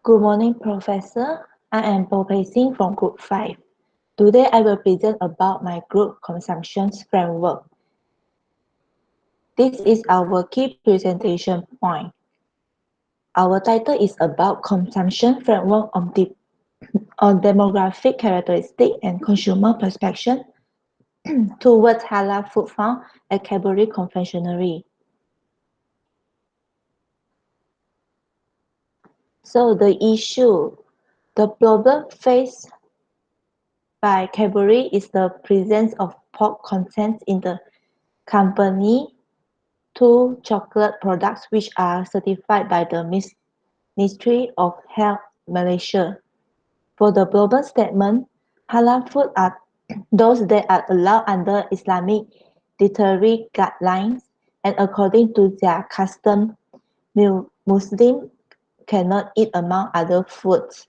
Good morning, Professor. I am Singh from Group 5. Today I will present about my group consumption framework. This is our key presentation point. Our title is about consumption framework on demographic characteristic and consumer perception towards halal food found at Cadbury Confectionery. So the problem faced by Cadbury is the presence of pork content in the company two chocolate products which are certified by the Ministry of Health Malaysia. For the global statement, halal food are those that are allowed under Islamic dietary guidelines and according to their custom, Muslims cannot eat among other foods.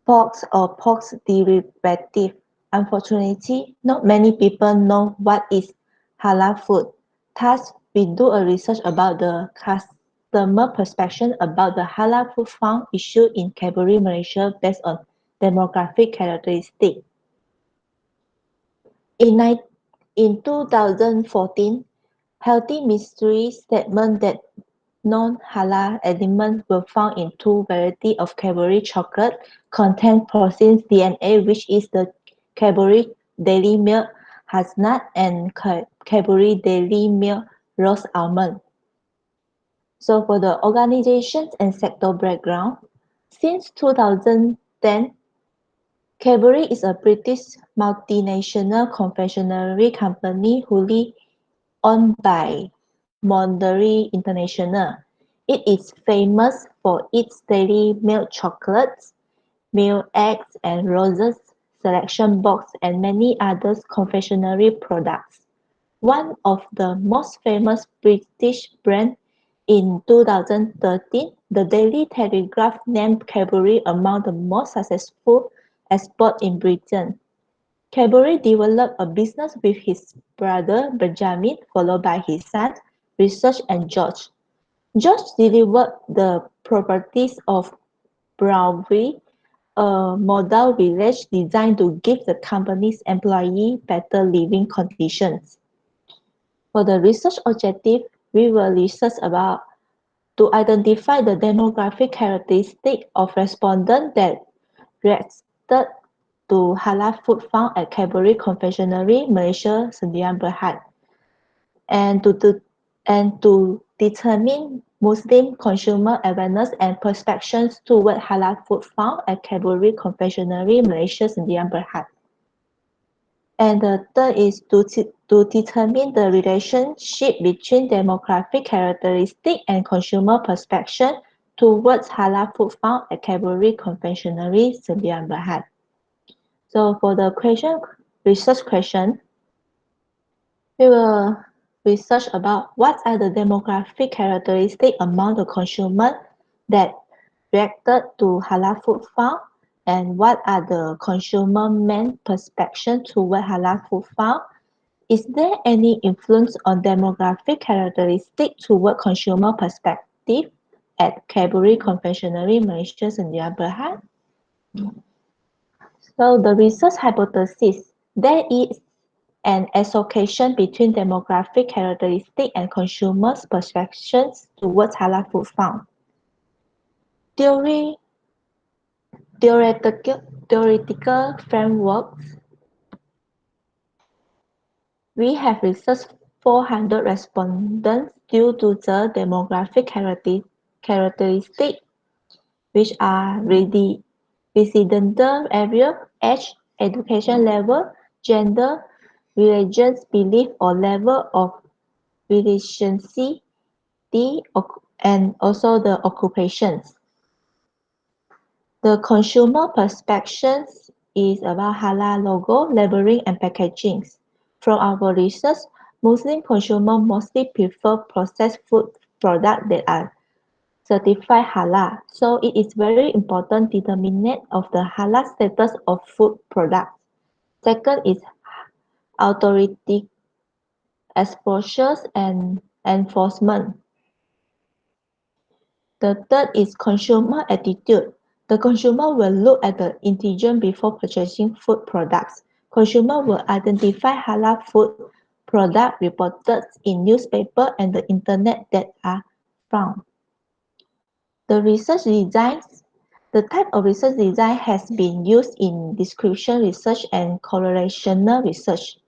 Pork or pork derivative. Unfortunately, not many people know what is halal food. Thus, we do a research about the customer perception about the halal food found issued in Cadbury, Malaysia based on demographic characteristics. In 2014, Healthy Ministry statement that non-halal elements were found in two varieties of Cadbury chocolate contain porcine DNA, which is the Cadbury Dairy Milk Hazelnut and Cadbury Dairy Milk Rose Almond. So for the organizations and sector background, since 2010, Cadbury is a British multinational confectionery company wholly owned by Mondelez International. It is famous for its dairy milk chocolates, milk eggs and roses, selection box, and many other confectionery products. One of the most famous British brands in 2013, the Daily Telegraph named Cadbury among the most successful exports in Britain. Cadbury developed a business with his brother Benjamin, followed by his sons Richard and George. George delivered the properties of Brownville, a model village designed to give the company's employees better living conditions. For the research objective, we will research about to identify the demographic characteristics of respondents that reacted to halal food found at Cadbury Confectionery, Malaysia, Sdn Bhd, and to determine Muslim consumer awareness and perceptions toward halal food found at Cadbury Confectionery, Malaysia, Sdn Bhd. And the third is to determine the relationship between demographic characteristic and consumer perception towards halal food found at Cadbury Confectionery, Sdn Bhd. So for the research question, we will research about what are the demographic characteristics among the consumers that reacted to halal food found and what are the consumer main perception toward halal food found. Is there any influence on demographic characteristics toward consumer perspective at Cadbury Confectionery, Malaysia, Sdn Bhd? So the research hypothesis, there is an association between demographic characteristics and consumers' perceptions towards halal food found. Theoretical frameworks. We have researched 400 respondents due to the demographic characteristics, which are residential area, age, education level, gender, religious belief or level of religiosity, and also the occupations. The consumer perceptions is about halal logo, labeling, and packaging. From our research, Muslim consumers mostly prefer processed food products that are certified halal. So it is very important determinant of the halal status of food products. Second is authority exposures and enforcement. The third is consumer attitude. The consumer will look at the ingredient before purchasing food products. Consumer will identify halal food products reported in newspaper and the internet that are found. The research designs. The type of research design has been used in description research and correlational research.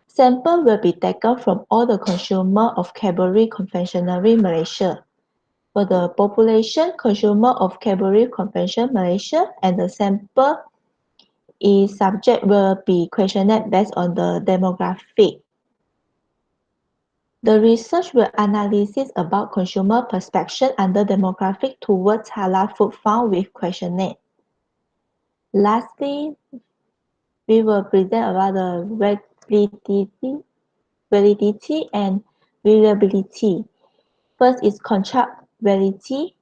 Sample will be taken from all the consumer of Cadbury confectionery Malaysia. For the population consumer of Cadbury confectionery Malaysia, and the sample is subject will be questioned based on the demographic. The research will analysis about consumer perception under demographic towards halal food found with questionnaire. Lastly, we will present about the validity and reliability. First is contract validity.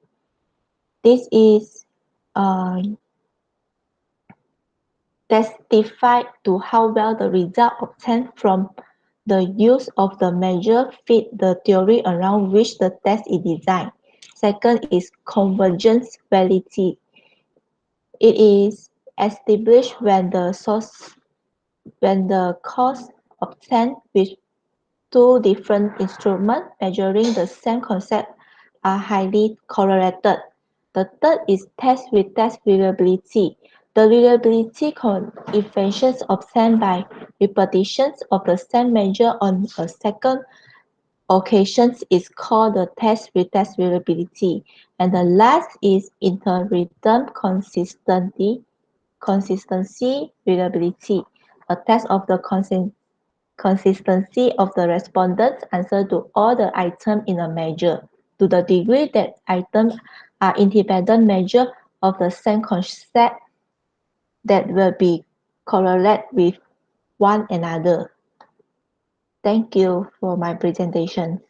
This is testify to how well the result obtained from the use of the measure fit the theory around which the test is designed. Second is convergence validity. It is established when the cost obtained with two different instruments measuring the same concept are highly correlated. The third is test with test reliability. The reliability coefficients obtained by repetitions of the same measure on a second occasion is called the test with test reliability. And the last is interrhythm consistency reliability, a test of the consistency of the respondent's answer to all the items in a measure, to the degree that items are independent measures of the same concept that will be correlate with one another. Thank you for my presentation.